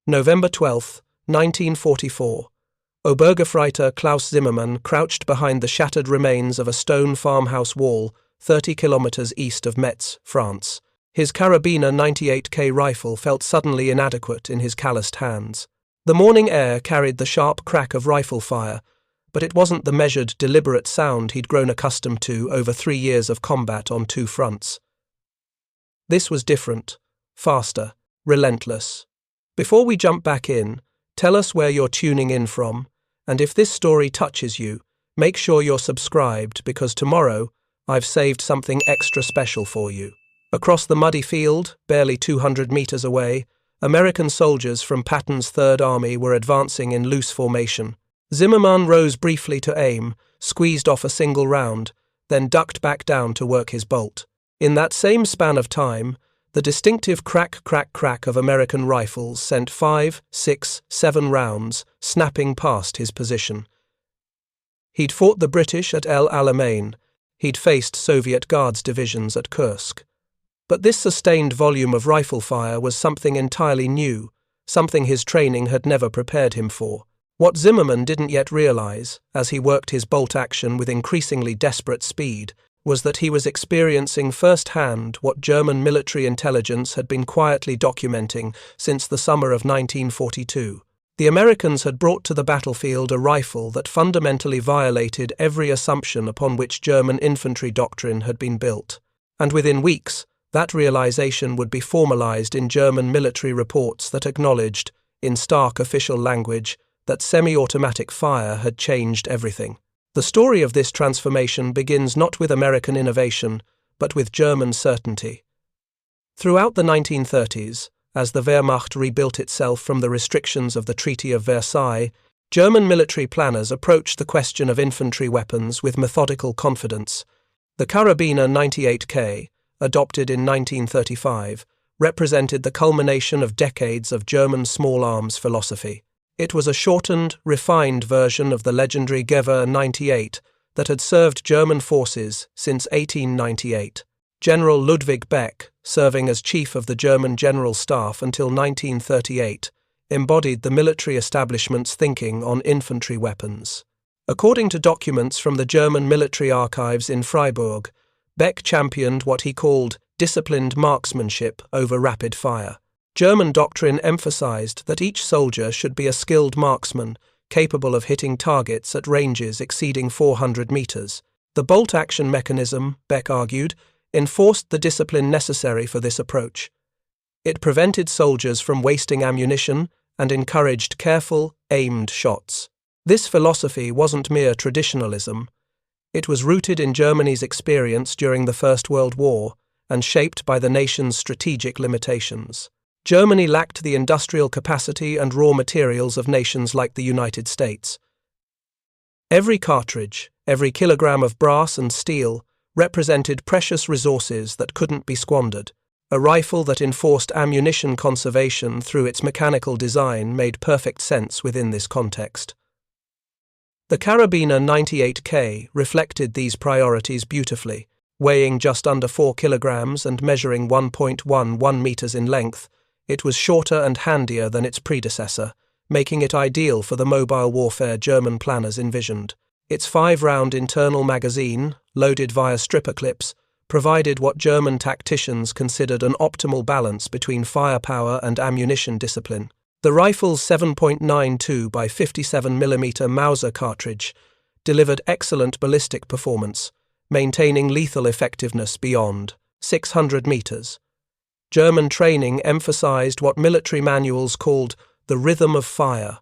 November 12, 1944. Obergefreiter Klaus Zimmermann crouched behind the shattered remains of a stone farmhouse wall 30 kilometers east of Metz, France. His Karabiner 98K rifle felt suddenly inadequate in his calloused hands. The morning air carried the sharp crack of rifle fire, but it wasn't the measured, deliberate sound he'd grown accustomed to over 3 years of combat on 2 fronts. This was different, faster, relentless. Before we jump back in, tell us where you're tuning in from, and if this story touches you, make sure you're subscribed because tomorrow I've saved something extra special for you. Across the muddy field, barely 200 meters away, American soldiers from Patton's Third Army were advancing in loose formation. Zimmermann rose briefly to aim, squeezed off a single round, then ducked back down to work his bolt. In that same span of time, the distinctive crack of American rifles sent 5, 6, 7 rounds snapping past his position. He'd fought the British at El Alamein. He'd faced Soviet Guards divisions at Kursk. But this sustained volume of rifle fire was something entirely new, something his training had never prepared him for. What Zimmermann didn't yet realize, as he worked his bolt action with increasingly desperate speed, was that he was experiencing firsthand what German military intelligence had been quietly documenting since the summer of 1942. The Americans had brought to the battlefield a rifle that fundamentally violated every assumption upon which German infantry doctrine had been built. And within weeks, that realization would be formalized in German military reports that acknowledged, in stark official language, that semi-automatic fire had changed everything. The story of this transformation begins not with American innovation, but with German certainty. Throughout the 1930s, as the Wehrmacht rebuilt itself from the restrictions of the Treaty of Versailles, German military planners approached the question of infantry weapons with methodical confidence. The Karabiner 98K, adopted in 1935, represented the culmination of decades of German small arms philosophy. It was a shortened, refined version of the legendary Gewehr 98 that had served German forces since 1898. General Ludwig Beck, serving as chief of the German General Staff until 1938, embodied the military establishment's thinking on infantry weapons. According to documents from the German military archives in Freiburg, Beck championed what he called disciplined marksmanship over rapid fire. German doctrine emphasized that each soldier should be a skilled marksman, capable of hitting targets at ranges exceeding 400 meters. The bolt-action mechanism, Beck argued, enforced the discipline necessary for this approach. It prevented soldiers from wasting ammunition and encouraged careful, aimed shots. This philosophy wasn't mere traditionalism. It was rooted in Germany's experience during the First World War and shaped by the nation's strategic limitations. Germany lacked the industrial capacity and raw materials of nations like the United States. Every cartridge, every kilogram of brass and steel, represented precious resources that couldn't be squandered. A rifle that enforced ammunition conservation through its mechanical design made perfect sense within this context. The Karabiner 98K reflected these priorities beautifully. Weighing just under 4 kilograms and measuring 1.11 meters in length, it was shorter and handier than its predecessor, making it ideal for the mobile warfare German planners envisioned. Its 5-round internal magazine, loaded via stripper clips, provided what German tacticians considered an optimal balance between firepower and ammunition discipline. The rifle's 7.92 by 57mm Mauser cartridge delivered excellent ballistic performance, maintaining lethal effectiveness beyond 600 meters. German training emphasized what military manuals called the rhythm of fire.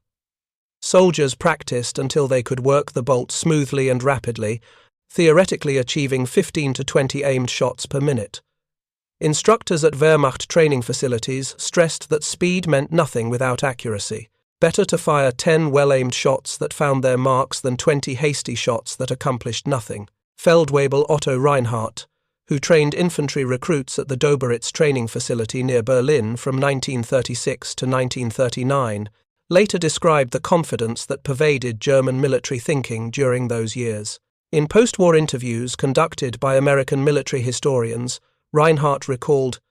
Soldiers practiced until they could work the bolt smoothly and rapidly, theoretically achieving 15 to 20 aimed shots per minute. Instructors at Wehrmacht training facilities stressed that speed meant nothing without accuracy. Better to fire 10 well-aimed shots that found their marks than 20 hasty shots that accomplished nothing. Feldwebel Otto Reinhardt, who trained infantry recruits at the Doberitz training facility near Berlin from 1936 to 1939, later described the confidence that pervaded German military thinking during those years. In post-war interviews conducted by American military historians, Reinhardt recalled,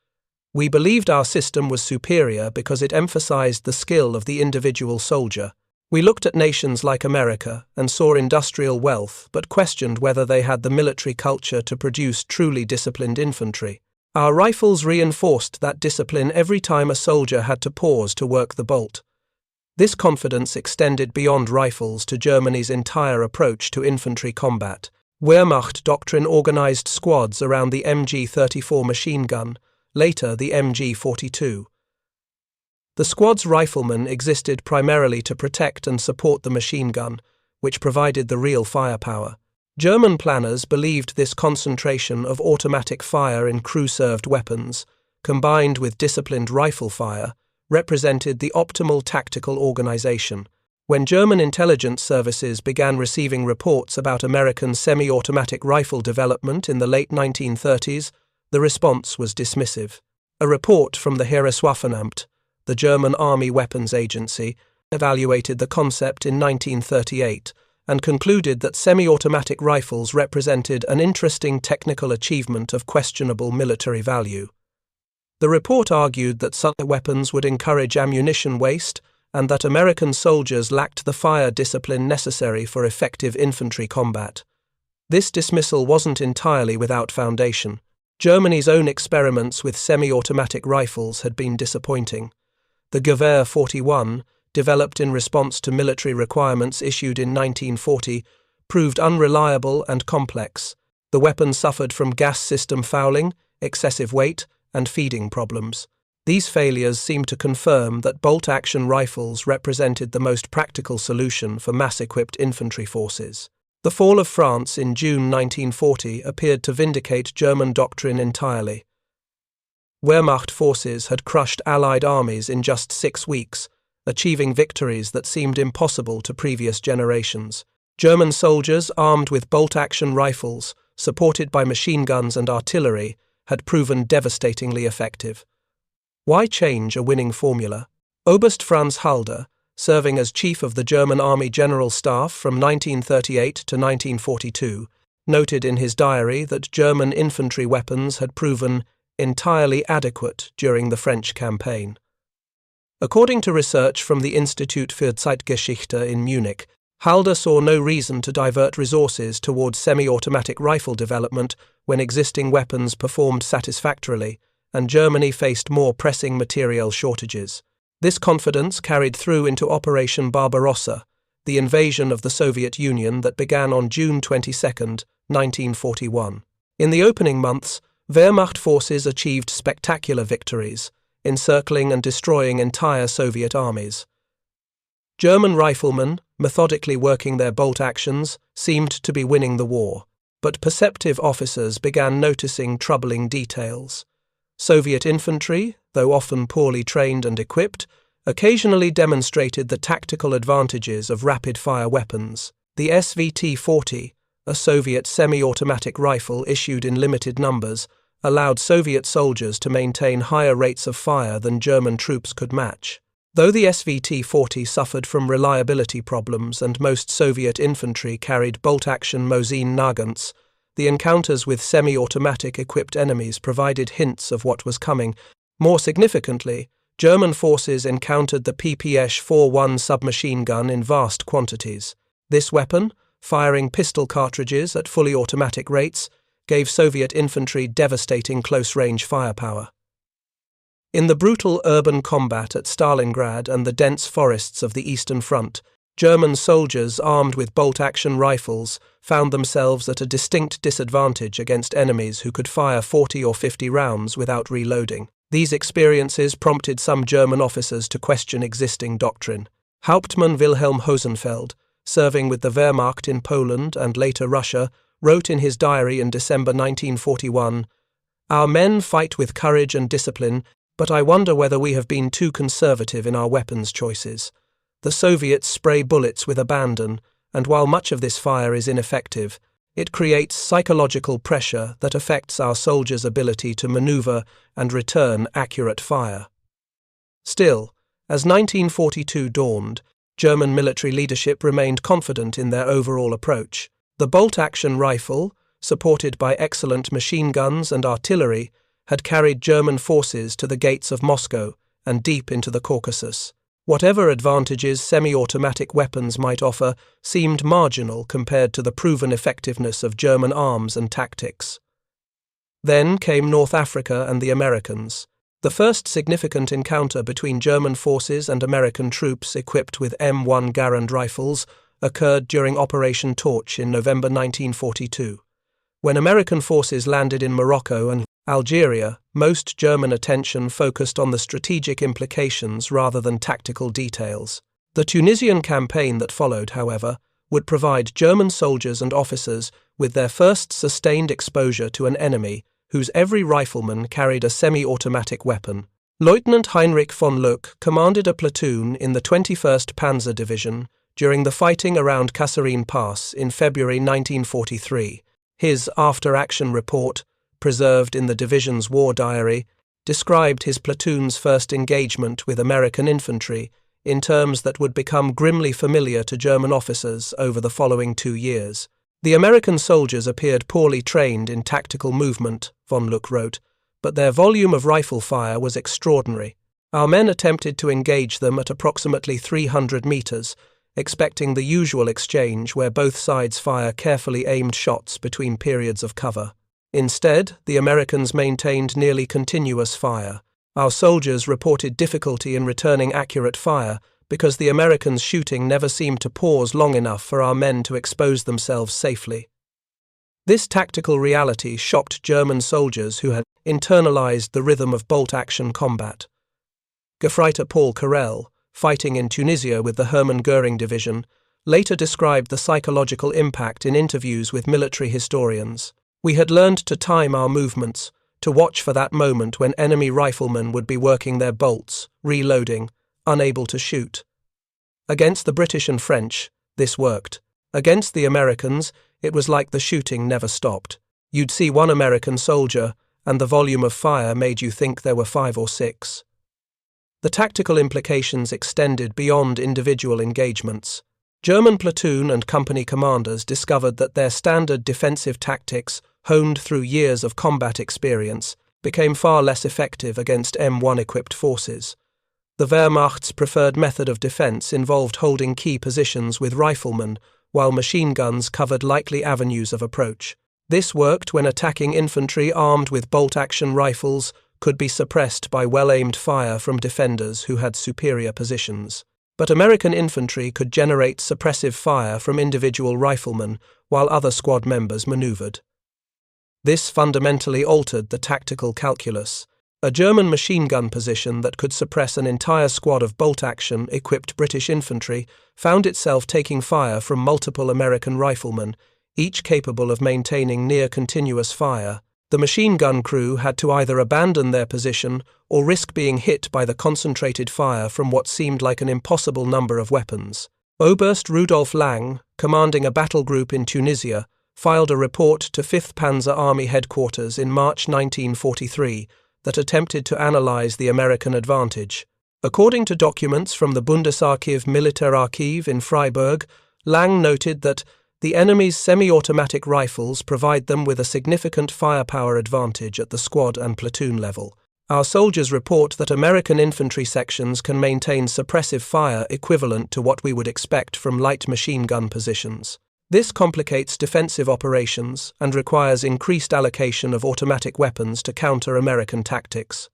We believed our system was superior because it emphasized the skill of the individual soldier. We looked at nations like America and saw industrial wealth, but questioned whether they had the military culture to produce truly disciplined infantry. Our rifles reinforced that discipline every time a soldier had to pause to work the bolt. This confidence extended beyond rifles to Germany's entire approach to infantry combat. Wehrmacht doctrine organized squads around the MG-34 machine gun, later the MG-42. The squad's riflemen existed primarily to protect and support the machine gun, which provided the real firepower. German planners believed this concentration of automatic fire in crew-served weapons, combined with disciplined rifle fire, represented the optimal tactical organization. When German intelligence services began receiving reports about American semi-automatic rifle development in the late 1930s, the response was dismissive. A report from the Heereswaffenamt, the German Army Weapons Agency, evaluated the concept in 1938 and concluded that semi-automatic rifles represented an interesting technical achievement of questionable military value. The report argued that such weapons would encourage ammunition waste and that American soldiers lacked the fire discipline necessary for effective infantry combat. This dismissal wasn't entirely without foundation. Germany's own experiments with semi-automatic rifles had been disappointing. The Gewehr 41, developed in response to military requirements issued in 1940, proved unreliable and complex. The weapon suffered from gas system fouling, excessive weight, and feeding problems. These failures seemed to confirm that bolt-action rifles represented the most practical solution for mass-equipped infantry forces. The fall of France in June 1940 appeared to vindicate German doctrine entirely. Wehrmacht forces had crushed Allied armies in just 6 weeks, achieving victories that seemed impossible to previous generations. German soldiers armed with bolt-action rifles, supported by machine guns and artillery, had proven devastatingly effective. Why change a winning formula? Oberst Franz Halder, serving as chief of the German Army General Staff from 1938 to 1942, noted in his diary that German infantry weapons had proven entirely adequate during the French campaign. According to research from the Institut für Zeitgeschichte in Munich, Halder saw no reason to divert resources towards semi-automatic rifle development when existing weapons performed satisfactorily, and Germany faced more pressing materiel shortages. This confidence carried through into Operation Barbarossa, the invasion of the Soviet Union that began on June 22, 1941. In the opening months, Wehrmacht forces achieved spectacular victories, encircling and destroying entire Soviet armies. German riflemen, methodically working their bolt actions, seemed to be winning the war, but perceptive officers began noticing troubling details. Soviet infantry, though often poorly trained and equipped, occasionally demonstrated the tactical advantages of rapid-fire weapons. The SVT-40, a Soviet semi-automatic rifle issued in limited numbers, allowed Soviet soldiers to maintain higher rates of fire than German troops could match. Though the SVT-40 suffered from reliability problems and most Soviet infantry carried bolt-action Mosin Nagants, the encounters with semi-automatic equipped enemies provided hints of what was coming. More significantly, German forces encountered the PPS-41 submachine gun in vast quantities. This weapon, firing pistol cartridges at fully automatic rates, gave Soviet infantry devastating close-range firepower. In the brutal urban combat at Stalingrad and the dense forests of the Eastern Front, German soldiers armed with bolt-action rifles found themselves at a distinct disadvantage against enemies who could fire 40 or 50 rounds without reloading. These experiences prompted some German officers to question existing doctrine. Hauptmann Wilhelm Hosenfeld, serving with the Wehrmacht in Poland and later Russia, wrote in his diary in December 1941, "Our men fight with courage and discipline, but I wonder whether we have been too conservative in our weapons choices. The Soviets spray bullets with abandon, and while much of this fire is ineffective, it creates psychological pressure that affects our soldiers' ability to maneuver and return accurate fire." Still, as 1942 dawned, German military leadership remained confident in their overall approach. The bolt-action rifle, supported by excellent machine guns and artillery, had carried German forces to the gates of Moscow and deep into the Caucasus. Whatever advantages semi-automatic weapons might offer seemed marginal compared to the proven effectiveness of German arms and tactics. Then came North Africa and the Americans. The first significant encounter between German forces and American troops equipped with M1 Garand rifles occurred during Operation Torch in November 1942. When American forces landed in Morocco and Algeria, most German attention focused on the strategic implications rather than tactical details. The Tunisian campaign that followed, however, would provide German soldiers and officers with their first sustained exposure to an enemy whose every rifleman carried a semi-automatic weapon. Lieutenant Heinrich von Luck commanded a platoon in the 21st Panzer Division during the fighting around Kasserine Pass in February 1943. His after-action report, preserved in the division's war diary, described his platoon's first engagement with American infantry in terms that would become grimly familiar to German officers over the following 2 years. The American soldiers appeared poorly trained in tactical movement, von Luck wrote, but their volume of rifle fire was extraordinary. Our men attempted to engage them at approximately 300 meters, expecting the usual exchange where both sides fire carefully aimed shots between periods of cover. Instead, the Americans maintained nearly continuous fire. Our soldiers reported difficulty in returning accurate fire because the Americans' shooting never seemed to pause long enough for our men to expose themselves safely. This tactical reality shocked German soldiers who had internalized the rhythm of bolt-action combat. Gefreiter Paul Carrel, fighting in Tunisia with the Hermann Goering Division, later described the psychological impact in interviews with military historians. We had learned to time our movements, to watch for that moment when enemy riflemen would be working their bolts, reloading, unable to shoot. Against the British and French, this worked. Against the Americans, it was like the shooting never stopped. You'd see one American soldier, and the volume of fire made you think there were 5 or 6. The tactical implications extended beyond individual engagements. German platoon and company commanders discovered that their standard defensive tactics, honed through years of combat experience, became far less effective against M1-equipped forces. The Wehrmacht's preferred method of defense involved holding key positions with riflemen, while machine guns covered likely avenues of approach. This worked when attacking infantry armed with bolt-action rifles could be suppressed by well-aimed fire from defenders who had superior positions. But American infantry could generate suppressive fire from individual riflemen while other squad members maneuvered. This fundamentally altered the tactical calculus. A German machine gun position that could suppress an entire squad of bolt-action equipped British infantry found itself taking fire from multiple American riflemen, each capable of maintaining near-continuous fire. The machine gun crew had to either abandon their position or risk being hit by the concentrated fire from what seemed like an impossible number of weapons. Oberst Rudolf Lang, commanding a battle group in Tunisia, filed a report to 5th Panzer Army headquarters in March 1943 that attempted to analyze the American advantage. According to documents from the Bundesarchiv Militärarchiv in Freiburg, Lang noted that the enemy's semi-automatic rifles provide them with a significant firepower advantage at the squad and platoon level. Our soldiers report that American infantry sections can maintain suppressive fire equivalent to what we would expect from light machine gun positions. This complicates defensive operations and requires increased allocation of automatic weapons to counter American tactics.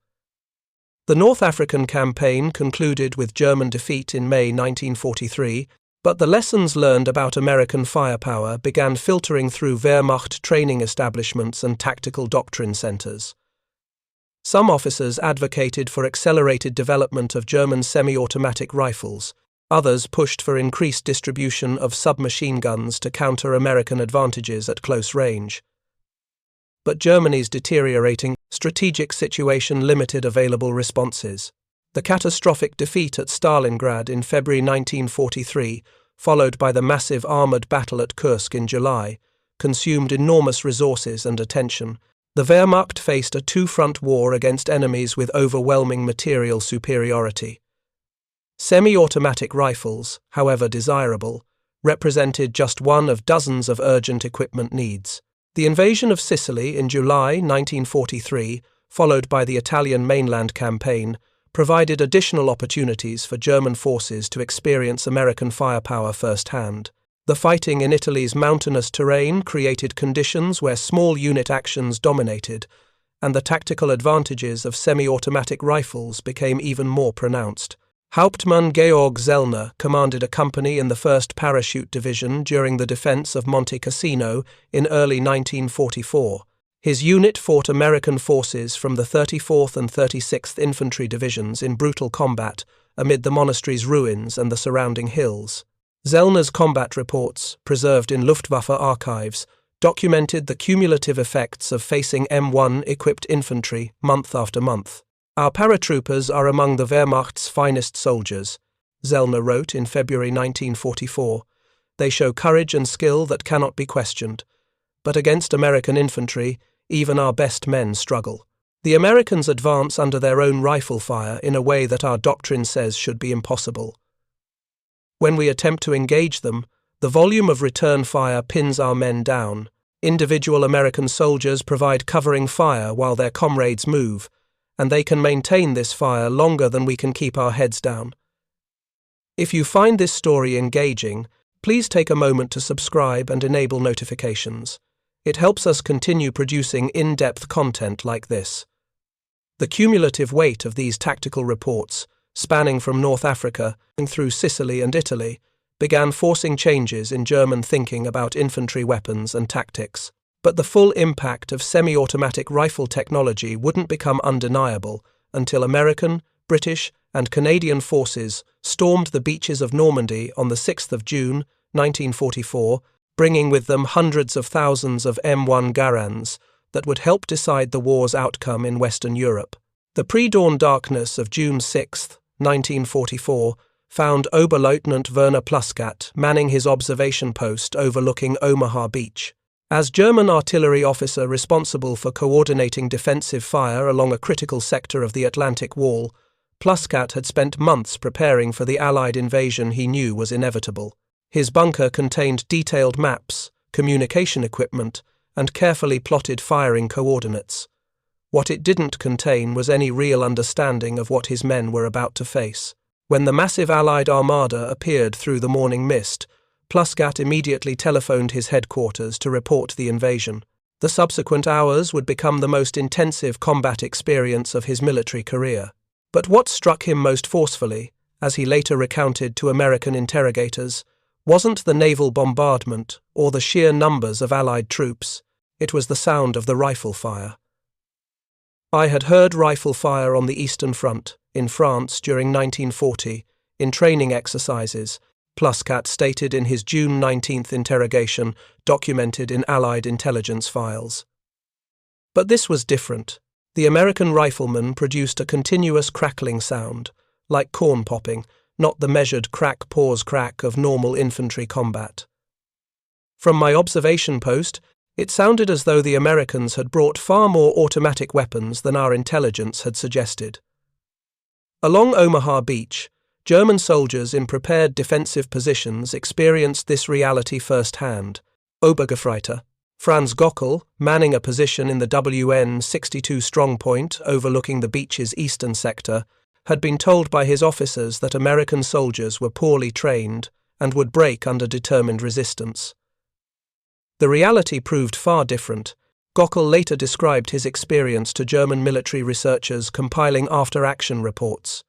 The North African campaign concluded with German defeat in May 1943, but the lessons learned about American firepower began filtering through Wehrmacht training establishments and tactical doctrine centers. Some officers advocated for accelerated development of German semi-automatic rifles. Others pushed for increased distribution of submachine guns to counter American advantages at close range. But Germany's deteriorating strategic situation limited available responses. The catastrophic defeat at Stalingrad in February 1943, followed by the massive armoured battle at Kursk in July, consumed enormous resources and attention. The Wehrmacht faced a two-front war against enemies with overwhelming material superiority. Semi-automatic rifles, however desirable, represented just one of dozens of urgent equipment needs. The invasion of Sicily in July 1943 followed by the Italian mainland campaign, provided additional opportunities for German forces to experience American firepower firsthand. The fighting in Italy's mountainous terrain created conditions where small unit actions dominated, and the tactical advantages of semi-automatic rifles became even more pronounced. Hauptmann Georg Zellner commanded a company in the 1st Parachute Division during the defense of Monte Cassino in early 1944. His unit fought American forces from the 34th and 36th Infantry Divisions in brutal combat amid the monastery's ruins and the surrounding hills. Zellner's combat reports, preserved in Luftwaffe archives, documented the cumulative effects of facing M1-equipped infantry month after month. "Our paratroopers are among the Wehrmacht's finest soldiers," Zellner wrote in February 1944. "They show courage and skill that cannot be questioned. But against American infantry, even our best men struggle. The Americans advance under their own rifle fire in a way that our doctrine says should be impossible. When we attempt to engage them, the volume of return fire pins our men down. Individual American soldiers provide covering fire while their comrades move, and they can maintain this fire longer than we can keep our heads down." If you find this story engaging, please take a moment to subscribe and enable notifications. It helps us continue producing in-depth content like this. The cumulative weight of these tactical reports, spanning from North Africa and through Sicily and Italy, began forcing changes in German thinking about infantry weapons and tactics. But the full impact of semi-automatic rifle technology wouldn't become undeniable until American, British, and Canadian forces stormed the beaches of Normandy on the 6th of June, 1944, bringing with them hundreds of thousands of M1 Garands that would help decide the war's outcome in Western Europe. The pre-dawn darkness of June 6, 1944, found Oberleutnant Werner Pluskat manning his observation post overlooking Omaha Beach. As German artillery officer responsible for coordinating defensive fire along a critical sector of the Atlantic Wall, Pluskat had spent months preparing for the Allied invasion he knew was inevitable. His bunker contained detailed maps, communication equipment, and carefully plotted firing coordinates. What it didn't contain was any real understanding of what his men were about to face. When the massive Allied armada appeared through the morning mist, Pluskat immediately telephoned his headquarters to report the invasion. The subsequent hours would become the most intensive combat experience of his military career. But what struck him most forcefully, as he later recounted to American interrogators, wasn't the naval bombardment or the sheer numbers of Allied troops, it was the sound of the rifle fire. "I had heard rifle fire on the Eastern Front, in France during 1940, in training exercises," Pluskat stated in his June 19th interrogation, documented in Allied intelligence files. But this was different. The American rifleman produced a continuous crackling sound, like corn popping, not the measured crack-pause-crack of normal infantry combat. "From my observation post, it sounded as though the Americans had brought far more automatic weapons than our intelligence had suggested." Along Omaha Beach, German soldiers in prepared defensive positions experienced this reality firsthand. Obergefreiter Franz Gockel, manning a position in the WN 62 strongpoint overlooking the beach's eastern sector, had been told by his officers that American soldiers were poorly trained and would break under determined resistance. The reality proved far different. Gockel later described his experience to German military researchers compiling after-action reports.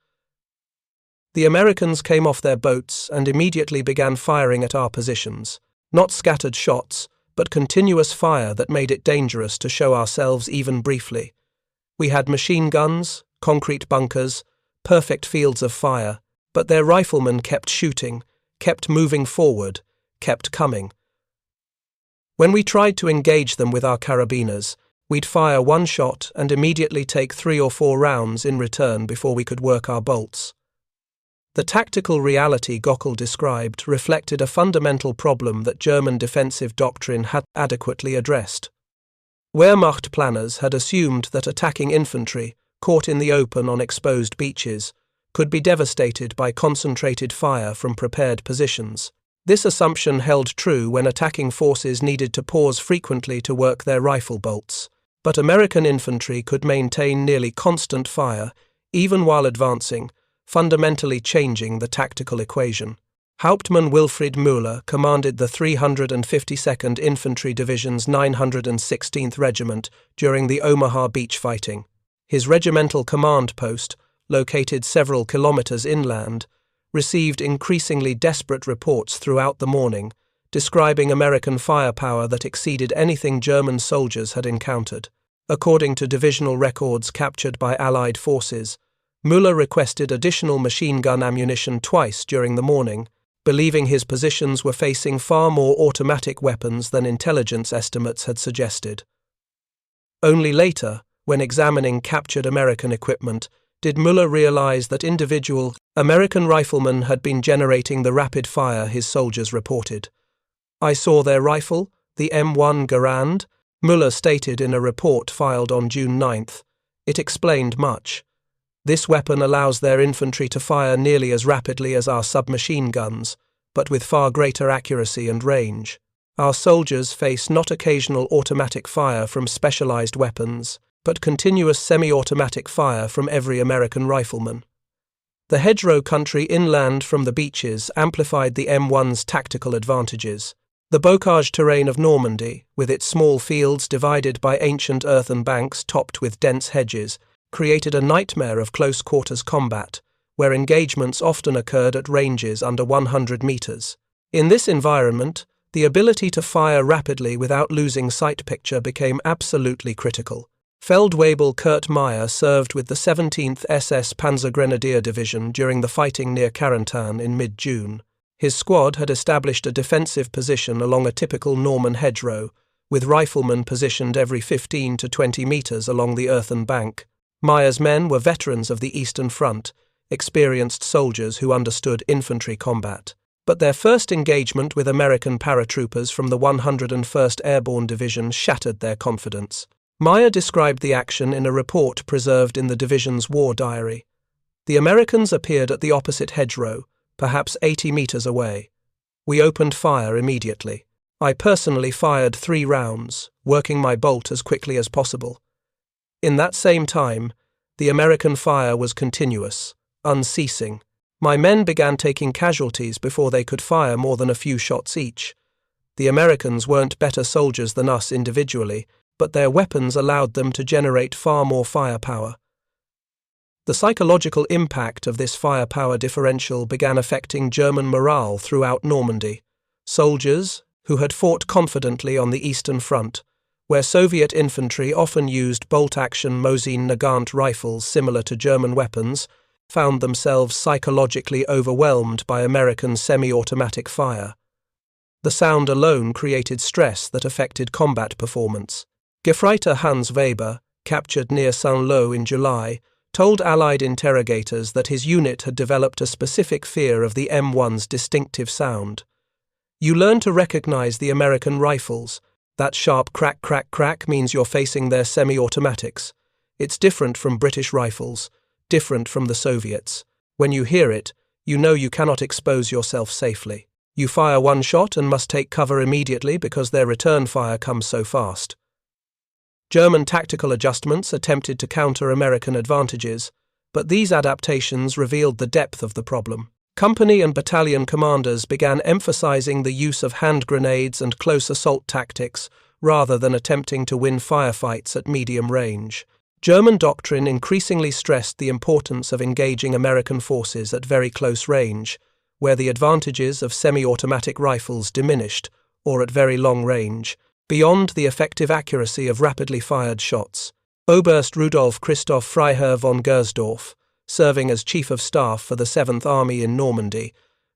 "The Americans came off their boats and immediately began firing at our positions. Not scattered shots, but continuous fire that made it dangerous to show ourselves even briefly. We had machine guns, concrete bunkers, perfect fields of fire, but their riflemen kept shooting, kept moving forward, kept coming. When we tried to engage them with our carabiners, we'd fire one shot and immediately take 3 or 4 rounds in return before we could work our bolts." The tactical reality Gockel described reflected a fundamental problem that German defensive doctrine had adequately addressed. Wehrmacht planners had assumed that attacking infantry, caught in the open on exposed beaches, could be devastated by concentrated fire from prepared positions. This assumption held true when attacking forces needed to pause frequently to work their rifle bolts. but American infantry could maintain nearly constant fire, even while advancing, fundamentally changing the tactical equation. Hauptmann Wilfried Müller commanded the 352nd Infantry Division's 916th Regiment during the Omaha Beach fighting. His regimental command post, located several kilometers inland, received increasingly desperate reports throughout the morning, describing American firepower that exceeded anything German soldiers had encountered. According to divisional records captured by Allied forces, Müller requested additional machine gun ammunition twice during the morning, believing his positions were facing far more automatic weapons than intelligence estimates had suggested. Only later, when examining captured American equipment, did Müller realize that individual American riflemen had been generating the rapid fire his soldiers reported. "I saw their rifle, the M1 Garand," Müller stated in a report filed on June 9th. It explained much. "This weapon allows their infantry to fire nearly as rapidly as our submachine guns, but with far greater accuracy and range. Our soldiers face not occasional automatic fire from specialized weapons, but continuous semi-automatic fire from every American rifleman." The hedgerow country inland from the beaches amplified the M1's tactical advantages. The bocage terrain of Normandy, with its small fields divided by ancient earthen banks topped with dense hedges, created a nightmare of close-quarters combat, where engagements often occurred at ranges under 100 meters. In this environment, the ability to fire rapidly without losing sight picture became absolutely critical. Feldwebel Kurt Meyer served with the 17th SS Panzergrenadier Division during the fighting near Carentan in mid-June. His squad had established a defensive position along a typical Norman hedgerow, with riflemen positioned every 15 to 20 meters along the earthen bank. Meyer's men were veterans of the Eastern Front, experienced soldiers who understood infantry combat. But their first engagement with American paratroopers from the 101st Airborne Division shattered their confidence. Meyer described the action in a report preserved in the division's war diary. "The Americans appeared at the opposite hedgerow, perhaps 80 meters away. We opened fire immediately. I personally fired 3 rounds, working my bolt as quickly as possible. In that same time, the American fire was continuous, unceasing. My men began taking casualties before they could fire more than a few shots each. The Americans weren't better soldiers than us individually, but their weapons allowed them to generate far more firepower." The psychological impact of this firepower differential began affecting German morale throughout Normandy. Soldiers, who had fought confidently on the Eastern Front, where Soviet infantry often used bolt-action Mosin-Nagant rifles similar to German weapons, found themselves psychologically overwhelmed by American semi-automatic fire. The sound alone created stress that affected combat performance. Gefreiter Hans Weber, captured near Saint-Lô in July, told Allied interrogators that his unit had developed a specific fear of the M1's distinctive sound. "You learn to recognize the American rifles. That sharp crack, crack, crack means you're facing their semi-automatics. It's different from British rifles, different from the Soviets. When you hear it, you know you cannot expose yourself safely. You fire one shot and must take cover immediately because their return fire comes so fast." German tactical adjustments attempted to counter American advantages, but these adaptations revealed the depth of the problem. Company and battalion commanders began emphasizing the use of hand grenades and close assault tactics rather than attempting to win firefights at medium range. German doctrine increasingly stressed the importance of engaging American forces at very close range, where the advantages of semi-automatic rifles diminished, or at very long range, beyond the effective accuracy of rapidly fired shots. Oberst Rudolf Christoph Freiherr von Gersdorf, serving as Chief of Staff for the 7th Army in Normandy,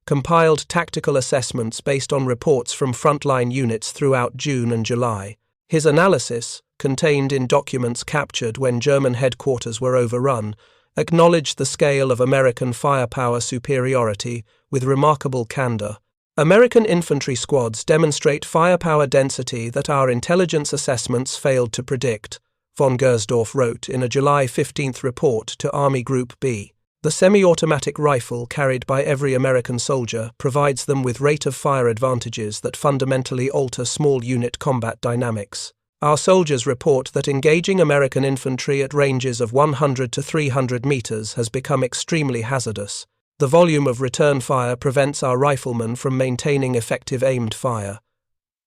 compiled tactical assessments based on reports from frontline units throughout June and July. His analysis, contained in documents captured when German headquarters were overrun, acknowledged the scale of American firepower superiority with remarkable candor. "American infantry squads demonstrate firepower density that our intelligence assessments failed to predict," von Gersdorf wrote in a July 15th report to Army Group B. "The semi-automatic rifle carried by every American soldier provides them with rate of fire advantages that fundamentally alter small unit combat dynamics. Our soldiers report that engaging American infantry at ranges of 100 to 300 meters has become extremely hazardous. The volume of return fire prevents our riflemen from maintaining effective aimed fire.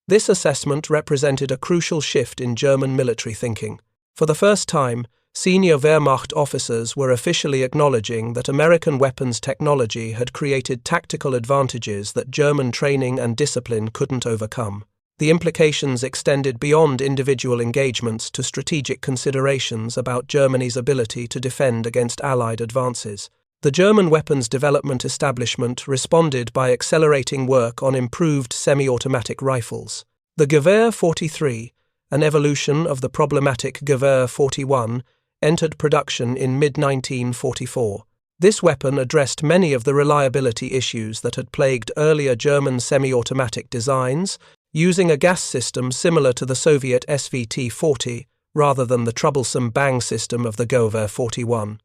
This assessment represented a crucial shift in German military thinking. For the first time, senior Wehrmacht officers were officially acknowledging that American weapons technology had created tactical advantages that German training and discipline couldn't overcome. The implications extended beyond individual engagements to strategic considerations about Germany's ability to defend against Allied advances. The German weapons development establishment responded by accelerating work on improved semi-automatic rifles. The Gewehr 43, an evolution of the problematic Gewehr 41, entered production in mid-1944. This weapon addressed many of the reliability issues that had plagued earlier German semi-automatic designs, using a gas system similar to the Soviet SVT-40 rather than the troublesome bang system of the Gewehr 41.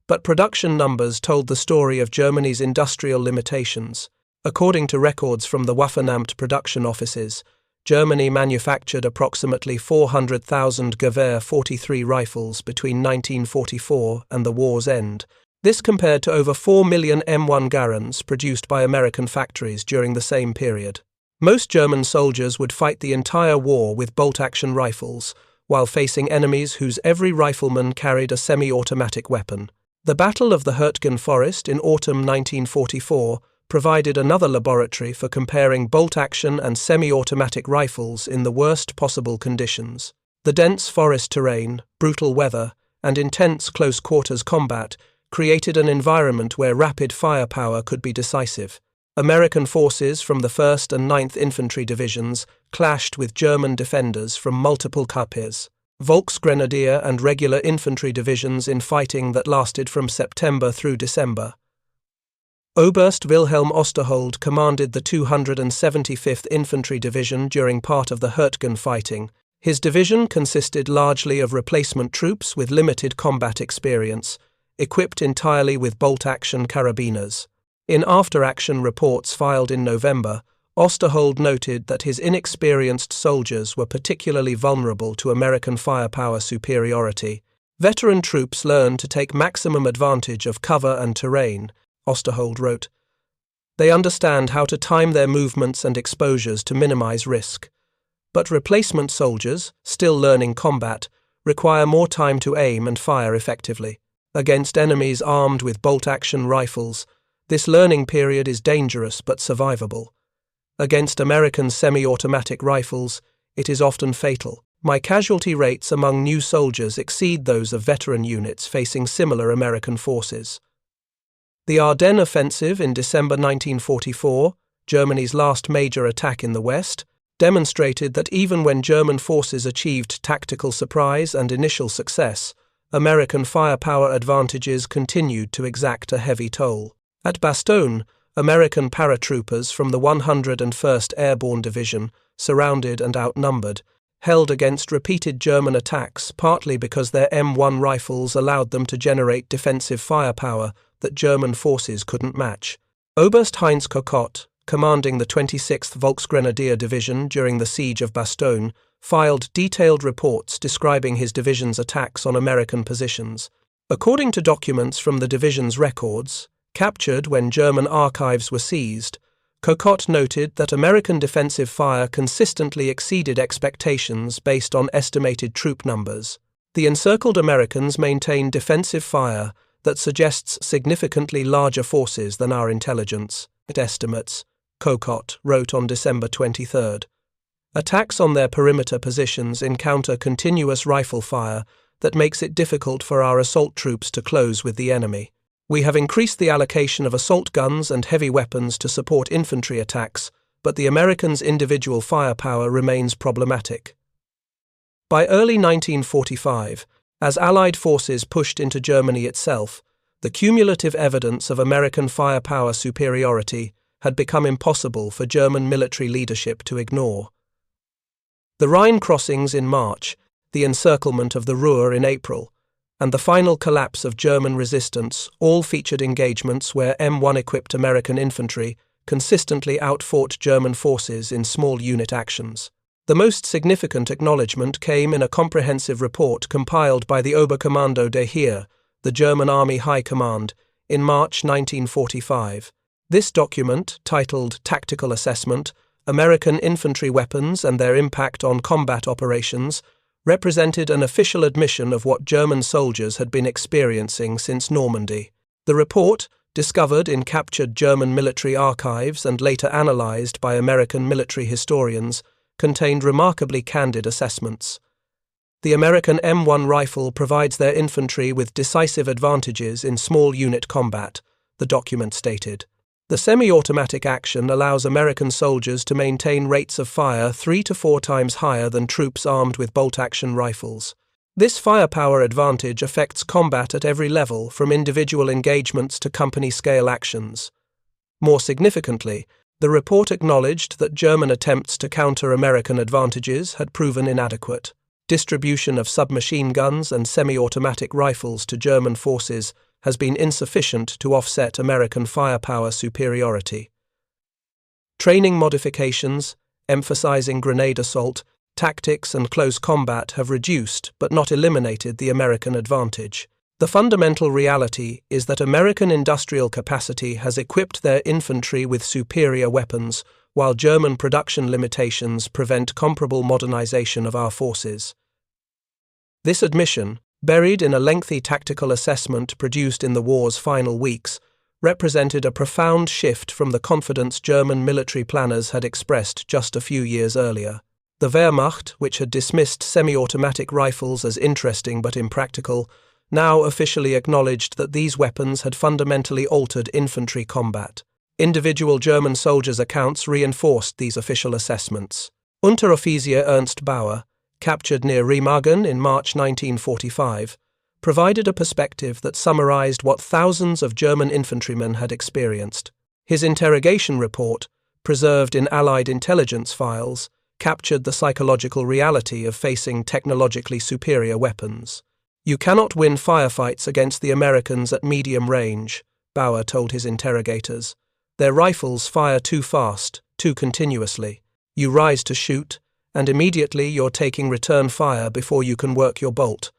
But production numbers told the story of Germany's industrial limitations. According to records from the Waffenamt production offices, Germany manufactured approximately 400,000 Gewehr 43 rifles between 1944 and the war's end. This compared to over 4 million M1 Garands produced by American factories during the same period. Most German soldiers would fight the entire war with bolt-action rifles, while facing enemies whose every rifleman carried a semi-automatic weapon. The Battle of the Hurtgen Forest in autumn 1944 provided another laboratory for comparing bolt-action and semi-automatic rifles in the worst possible conditions. The dense forest terrain, brutal weather, and intense close-quarters combat created an environment where rapid firepower could be decisive. American forces from the 1st and 9th Infantry Divisions clashed with German defenders from multiple Kapers, Volksgrenadier and regular infantry divisions in fighting that lasted from September through December. Oberst Wilhelm Osterhold commanded the 275th Infantry Division during part of the Hurtgen fighting. His division consisted largely of replacement troops with limited combat experience, equipped entirely with bolt-action carabiners. In after-action reports filed in November, Osterhold noted that his inexperienced soldiers were particularly vulnerable to American firepower superiority. Veteran troops learned to take maximum advantage of cover and terrain, Osterhold wrote. They understand how to time their movements and exposures to minimize risk. But replacement soldiers, still learning combat, require more time to aim and fire effectively. Against enemies armed with bolt-action rifles, this learning period is dangerous but survivable. Against American semi-automatic rifles, it is often fatal. My casualty rates among new soldiers exceed those of veteran units facing similar American forces. The Ardennes Offensive in December 1944, Germany's last major attack in the West, demonstrated that even when German forces achieved tactical surprise and initial success, American firepower advantages continued to exact a heavy toll. At Bastogne, American paratroopers from the 101st Airborne Division, surrounded and outnumbered, held against repeated German attacks partly because their M1 rifles allowed them to generate defensive firepower that German forces couldn't match. Oberst Heinz Kokott, commanding the 26th Volksgrenadier Division during the siege of Bastogne, filed detailed reports describing his division's attacks on American positions. According to documents from the division's records, captured when German archives were seized, Kokott noted that American defensive fire consistently exceeded expectations based on estimated troop numbers. The encircled Americans maintained defensive fire that suggests significantly larger forces than our intelligence estimates, Kokott wrote on December 23. Attacks on their perimeter positions encounter continuous rifle fire that makes it difficult for our assault troops to close with the enemy. We have increased the allocation of assault guns and heavy weapons to support infantry attacks, but the Americans' individual firepower remains problematic. By early 1945, as Allied forces pushed into Germany itself, the cumulative evidence of American firepower superiority had become impossible for German military leadership to ignore. The Rhine crossings in March, the encirclement of the Ruhr in April, and the final collapse of German resistance all featured engagements where M1-equipped American infantry consistently outfought German forces in small unit actions. The most significant acknowledgement came in a comprehensive report compiled by the Oberkommando der Heer, the German Army High Command, in March 1945. This document, titled Tactical Assessment, American Infantry Weapons and Their Impact on Combat Operations, represented an official admission of what German soldiers had been experiencing since Normandy. The report, discovered in captured German military archives and later analyzed by American military historians, contained remarkably candid assessments. The American M1 rifle provides their infantry with decisive advantages in small unit combat, the document stated. The semi-automatic action allows American soldiers to maintain rates of fire 3 to 4 times higher than troops armed with bolt-action rifles. This firepower advantage affects combat at every level, from individual engagements to company-scale actions. More significantly, the report acknowledged that German attempts to counter American advantages had proven inadequate. Distribution of submachine guns and semi-automatic rifles to German forces has been insufficient to offset American firepower superiority. Training modifications, emphasizing grenade assault, tactics and close combat have reduced but not eliminated the American advantage. The fundamental reality is that American industrial capacity has equipped their infantry with superior weapons, while German production limitations prevent comparable modernization of our forces. This admission, buried in a lengthy tactical assessment produced in the war's final weeks, represented a profound shift from the confidence German military planners had expressed just a few years earlier. The Wehrmacht, which had dismissed semi-automatic rifles as interesting but impractical, now officially acknowledged that these weapons had fundamentally altered infantry combat. Individual German soldiers' accounts reinforced these official assessments. Unteroffizier Ernst Bauer, captured near Remagen in March 1945, provided a perspective that summarized what thousands of German infantrymen had experienced. His interrogation report, preserved in Allied intelligence files, captured the psychological reality of facing technologically superior weapons. "You cannot win firefights against the Americans at medium range," Bauer told his interrogators. "Their rifles fire too fast, too continuously. You rise to shoot, and immediately you're taking return fire before you can work your bolt.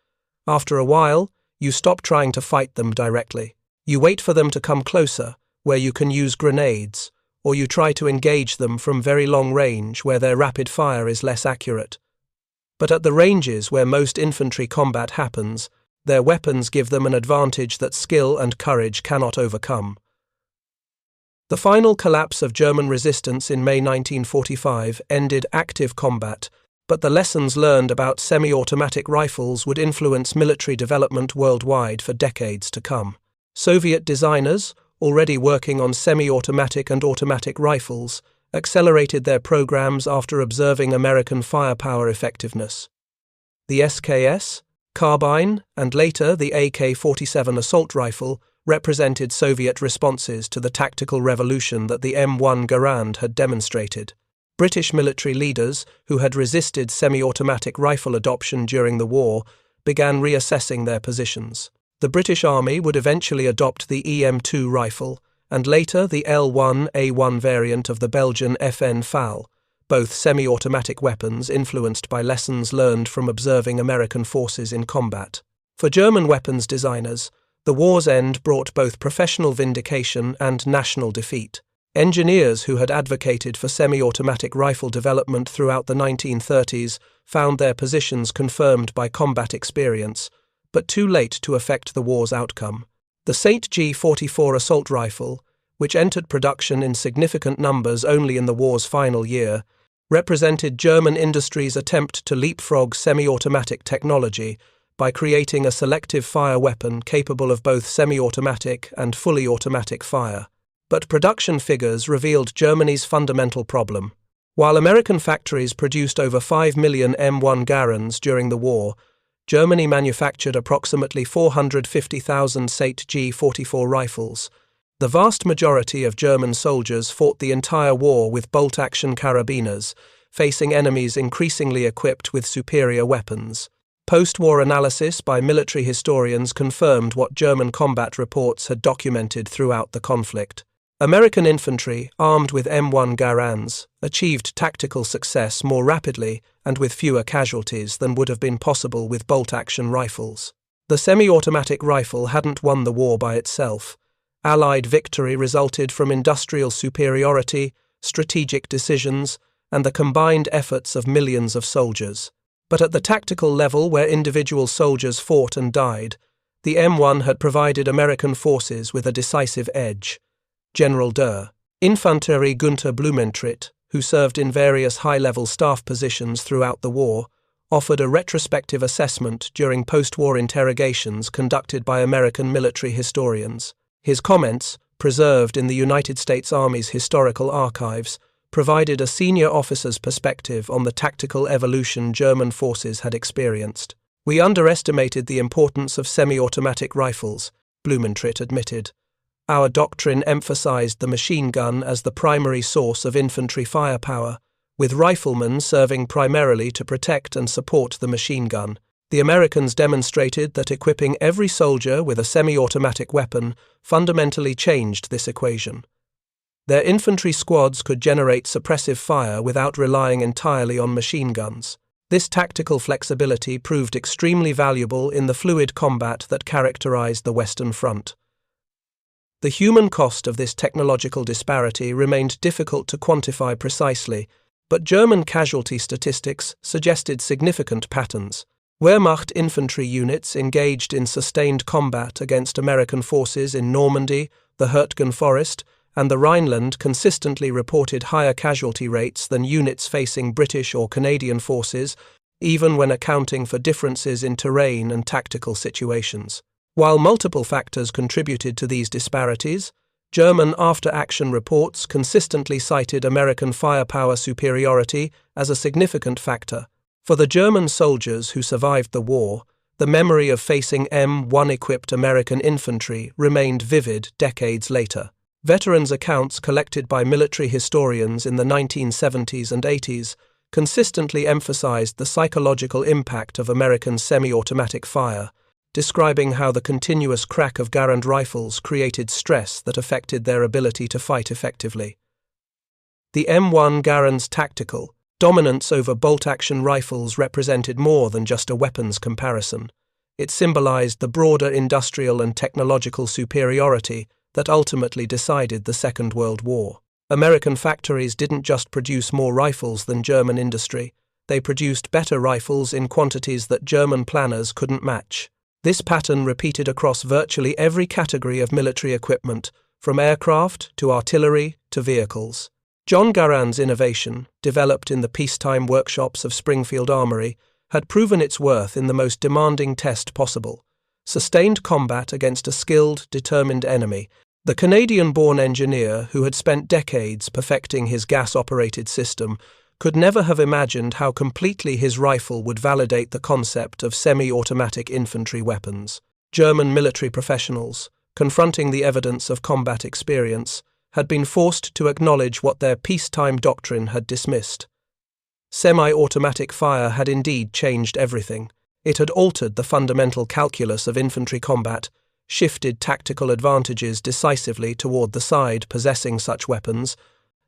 After a while, you stop trying to fight them directly. You wait for them to come closer, where you can use grenades, or you try to engage them from very long range where their rapid fire is less accurate. But at the ranges where most infantry combat happens, their weapons give them an advantage that skill and courage cannot overcome." The final collapse of German resistance in May 1945 ended active combat, but the lessons learned about semi-automatic rifles would influence military development worldwide for decades to come. Soviet designers, already working on semi-automatic and automatic rifles, accelerated their programs after observing American firepower effectiveness. The SKS, carbine, and later the AK-47 assault rifle represented Soviet responses to the tactical revolution that the M1 Garand had demonstrated. British military leaders, who had resisted semi-automatic rifle adoption during the war, began reassessing their positions. The British Army would eventually adopt the EM2 rifle, and later the L1A1 variant of the Belgian FN FAL, both semi-automatic weapons influenced by lessons learned from observing American forces in combat. For German weapons designers, the war's end brought both professional vindication and national defeat. Engineers who had advocated for semi-automatic rifle development throughout the 1930s found their positions confirmed by combat experience, but too late to affect the war's outcome. The St. G44 assault rifle, which entered production in significant numbers only in the war's final year, represented German industry's attempt to leapfrog semi-automatic technology by creating a selective fire weapon capable of both semi-automatic and fully automatic fire. But production figures revealed Germany's fundamental problem. While American factories produced over 5 million M1 Garands during the war, Germany manufactured approximately 450,000 St. G44 rifles. The vast majority of German soldiers fought the entire war with bolt-action carabiners, facing enemies increasingly equipped with superior weapons. Post-war analysis by military historians confirmed what German combat reports had documented throughout the conflict. American infantry, armed with M1 Garands, achieved tactical success more rapidly and with fewer casualties than would have been possible with bolt-action rifles. The semi-automatic rifle hadn't won the war by itself. Allied victory resulted from industrial superiority, strategic decisions, and the combined efforts of millions of soldiers. But at the tactical level where individual soldiers fought and died, the M1 had provided American forces with a decisive edge. General der Infantry Günther Blumentritt, who served in various high-level staff positions throughout the war, offered a retrospective assessment during post-war interrogations conducted by American military historians. His comments, preserved in the United States Army's historical archives, provided a senior officer's perspective on the tactical evolution German forces had experienced. "We underestimated the importance of semi-automatic rifles," Blumentritt admitted. "Our doctrine emphasized the machine gun as the primary source of infantry firepower, with riflemen serving primarily to protect and support the machine gun. The Americans demonstrated that equipping every soldier with a semi-automatic weapon fundamentally changed this equation. Their infantry squads could generate suppressive fire without relying entirely on machine guns. This tactical flexibility proved extremely valuable in the fluid combat that characterized the Western Front." The human cost of this technological disparity remained difficult to quantify precisely, but German casualty statistics suggested significant patterns. Wehrmacht infantry units engaged in sustained combat against American forces in Normandy, the Hürtgen Forest, and the Rhineland consistently reported higher casualty rates than units facing British or Canadian forces, even when accounting for differences in terrain and tactical situations. While multiple factors contributed to these disparities, German after-action reports consistently cited American firepower superiority as a significant factor. For the German soldiers who survived the war, the memory of facing M1-equipped American infantry remained vivid decades later. Veterans' accounts collected by military historians in the 1970s and 80s consistently emphasized the psychological impact of American semi-automatic fire, describing how the continuous crack of Garand rifles created stress that affected their ability to fight effectively. The M1 Garand's tactical dominance over bolt-action rifles represented more than just a weapons comparison. It symbolized the broader industrial and technological superiority that ultimately decided the Second World War. American factories didn't just produce more rifles than German industry, they produced better rifles in quantities that German planners couldn't match. This pattern repeated across virtually every category of military equipment, from aircraft to artillery to vehicles. John Garand's innovation, developed in the peacetime workshops of Springfield Armory, had proven its worth in the most demanding test possible: sustained combat against a skilled, determined enemy. The Canadian-born engineer, who had spent decades perfecting his gas-operated system, could never have imagined how completely his rifle would validate the concept of semi-automatic infantry weapons. German military professionals, confronting the evidence of combat experience, had been forced to acknowledge what their peacetime doctrine had dismissed. Semi-automatic fire had indeed changed everything. It had altered the fundamental calculus of infantry combat, shifted tactical advantages decisively toward the side possessing such weapons,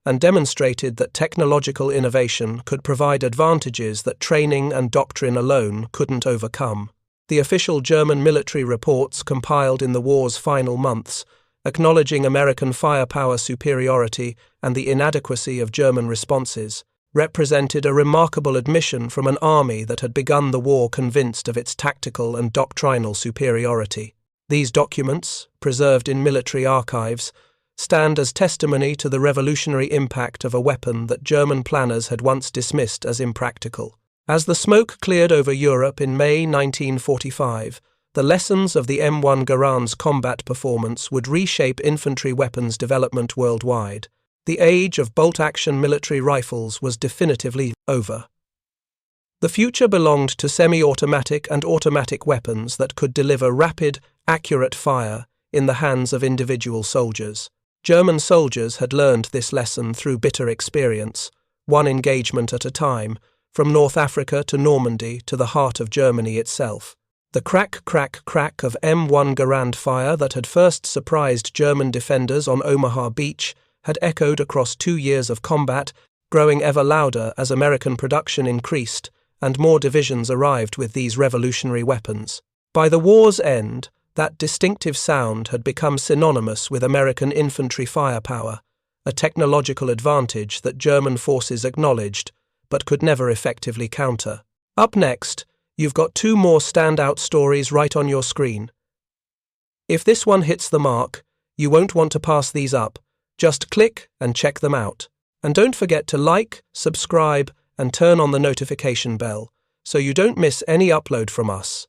and demonstrated that technological innovation could provide advantages that training and doctrine alone couldn't overcome. The official German military reports compiled in the war's final months, acknowledging American firepower superiority and the inadequacy of German responses, represented a remarkable admission from an army that had begun the war convinced of its tactical and doctrinal superiority. These documents, preserved in military archives, stand as testimony to the revolutionary impact of a weapon that German planners had once dismissed as impractical. As the smoke cleared over Europe in May 1945, the lessons of the M1 Garand's combat performance would reshape infantry weapons development worldwide. The age of bolt-action military rifles was definitively over. The future belonged to semi-automatic and automatic weapons that could deliver rapid, accurate fire in the hands of individual soldiers. German soldiers had learned this lesson through bitter experience, one engagement at a time, from North Africa to Normandy to the heart of Germany itself. The crack, crack, crack of M1 Garand fire that had first surprised German defenders on Omaha Beach had echoed across 2 years of combat, growing ever louder as American production increased and more divisions arrived with these revolutionary weapons. By the war's end, that distinctive sound had become synonymous with American infantry firepower, a technological advantage that German forces acknowledged but could never effectively counter. Up next, you've got 2 more standout stories right on your screen. If this one hits the mark, you won't want to pass these up. Just click and check them out. And don't forget to like, subscribe, and turn on the notification bell so you don't miss any upload from us.